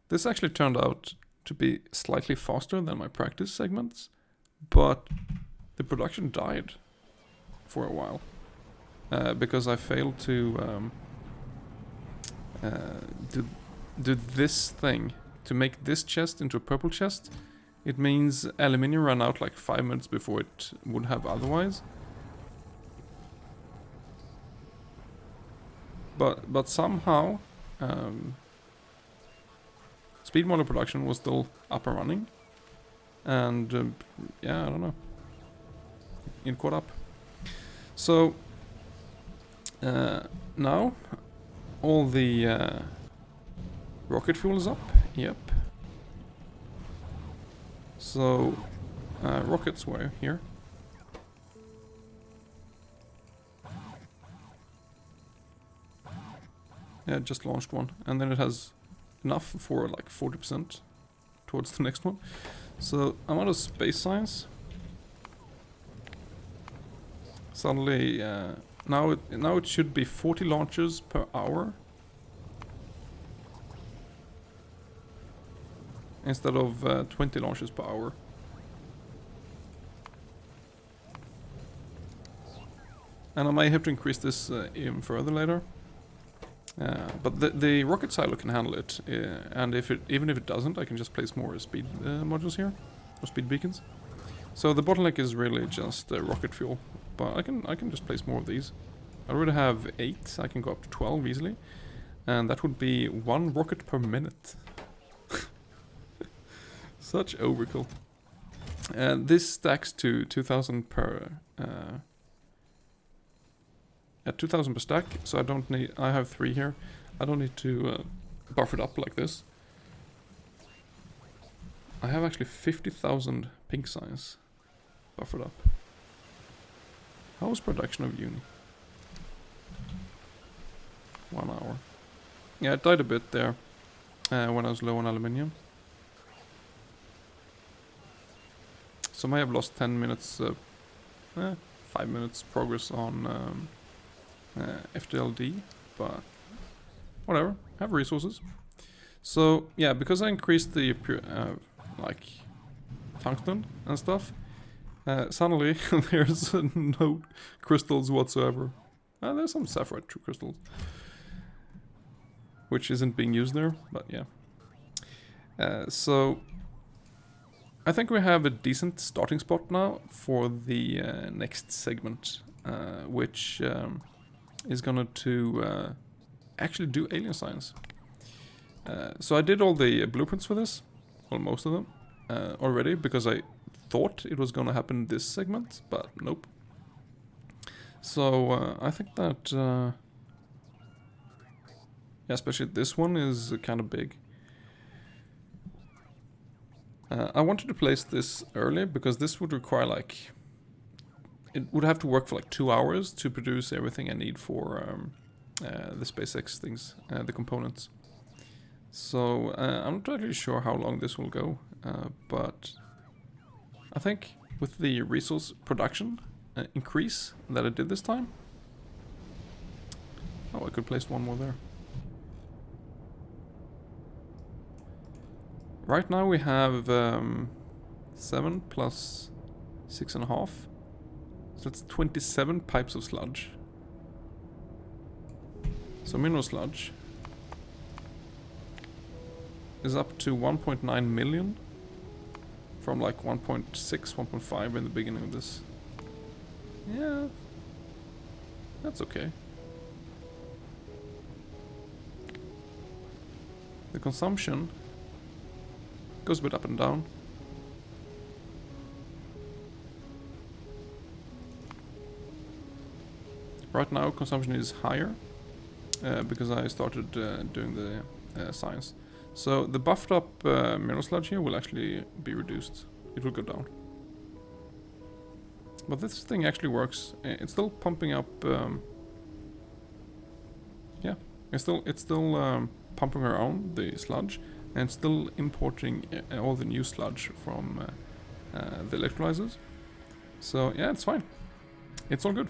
This actually turned out to be slightly faster than my practice segments, but the production died for a while because I failed to do this thing to make this chest into a purple chest. It means aluminium ran out like 5 minutes before it would have otherwise. But somehow speed model production was still up and running, and yeah, I don't know, it caught up. So now all the rocket fuel is up. Yep. So rockets were here. Yeah, just launched one, and then it has enough for like 40% towards the next one. So I'm out of space science. Suddenly, now it should be 40 launches per hour. instead of 20 launches per hour. And I may have to increase this even further later. But the rocket silo can handle it, and even if it doesn't, I can just place more speed modules here, or speed beacons. So the bottleneck is really just rocket fuel, but I can just place more of these. I already have 8, I can go up to 12 easily, and that would be 1 rocket per minute. Such overkill. This stacks to 2,000 per... at 2,000 per stack, so I don't need... I have 3 here. I don't need to buff it up like this. I have actually 50,000 pink signs buffered up. How was production of uni? 1 hour. Yeah, it died a bit there when I was low on aluminium. So I may have lost 10 minutes, 5 minutes progress on FTLD, but whatever, have resources. So yeah, because I increased the like tungsten and stuff, suddenly there's no crystals whatsoever. There's some sapphire true crystals, which isn't being used there, but yeah. So I think we have a decent starting spot now for the next segment, which is gonna to actually do alien science. So I did all the blueprints for this, well, most of them, already, because I thought it was gonna happen this segment, but nope. So I think that, yeah, especially this one is kind of big. I wanted to place this early because this would require like... It would have to work for like 2 hours to produce everything I need for the SpaceX things, the components. So I'm not really sure how long this will go, but I think with the resource production increase that I did this time... Oh, I could place 1 more there. Right now we have 7 plus 6.5. So that's 27 pipes of sludge. So mineral sludge is up to 1.9 million from like 1.6, 1.5 in the beginning of this. Yeah, that's okay. The consumption goes a bit up and down. Right now consumption is higher because I started doing the science. So the buffed up mineral sludge here will actually be reduced. It will go down. But this thing actually works. It's still pumping up... yeah, it's still pumping around the sludge and still importing all the new sludge from the electrolyzers. So yeah, it's fine. It's all good.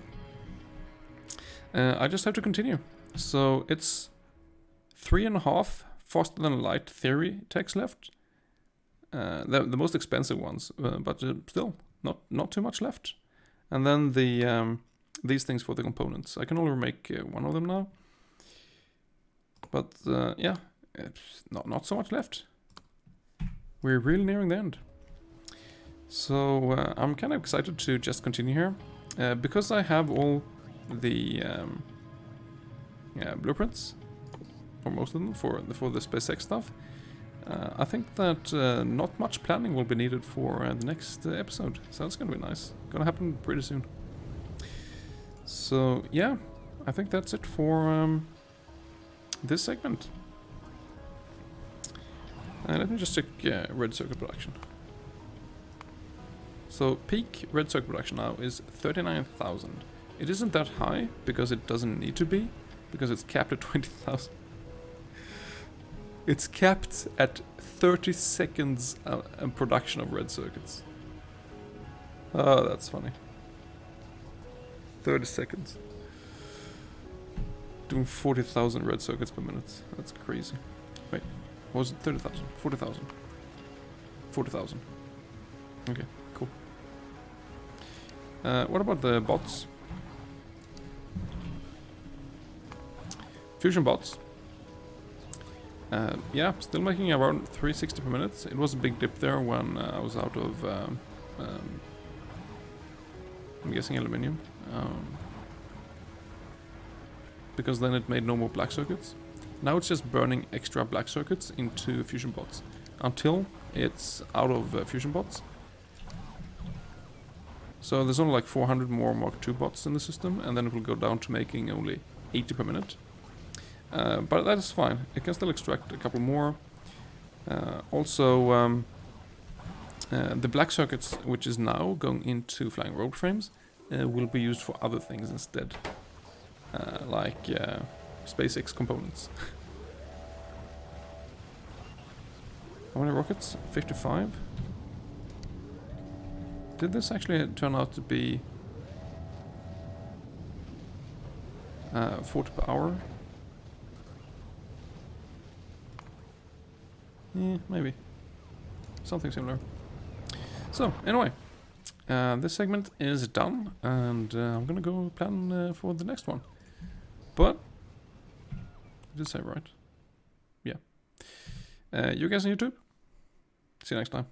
I just have to continue. So it's 3.5 faster than light theory techs left. The most expensive ones, but still not too much left. And then the these things for the components. I can only make 1 of them now. But yeah, it's not so much left. We're really nearing the end. So I'm kind of excited to just continue here. Because I have all the blueprints, or most of them, for the SpaceX stuff. I think that not much planning will be needed for the next episode, so that's gonna be nice. Gonna happen pretty soon. So yeah, I think that's it for this segment. Let me just check red circuit production. So peak red circuit production now is 39,000. It isn't that high because it doesn't need to be, because it's capped at 20,000. It's capped at 30 seconds production of red circuits. Oh, that's funny. 30 seconds. Doing 40,000 red circuits per minute. That's crazy. Wait, what was it? 30,000? 40,000. 40,000. Okay, cool. What about the bots? Fusion bots. Yeah, still making around 360 per minute. It was a big dip there when I was out of, I'm guessing aluminium. Because then it made no more black circuits. Now it's just burning extra black circuits into fusion bots until it's out of fusion bots. So there's only like 400 more Mark II bots in the system, and then it will go down to making only 80 per minute. But that is fine. It can still extract a couple more. Also, the black circuits, which is now going into flying robot frames, will be used for other things instead. Like SpaceX components. How many rockets? 55? Did this actually turn out to be 40 per hour? Yeah, maybe. Something similar. So, anyway. This segment is done, and I'm gonna go plan for the next one. But, did it say right? Yeah. You guys on YouTube? See you next time.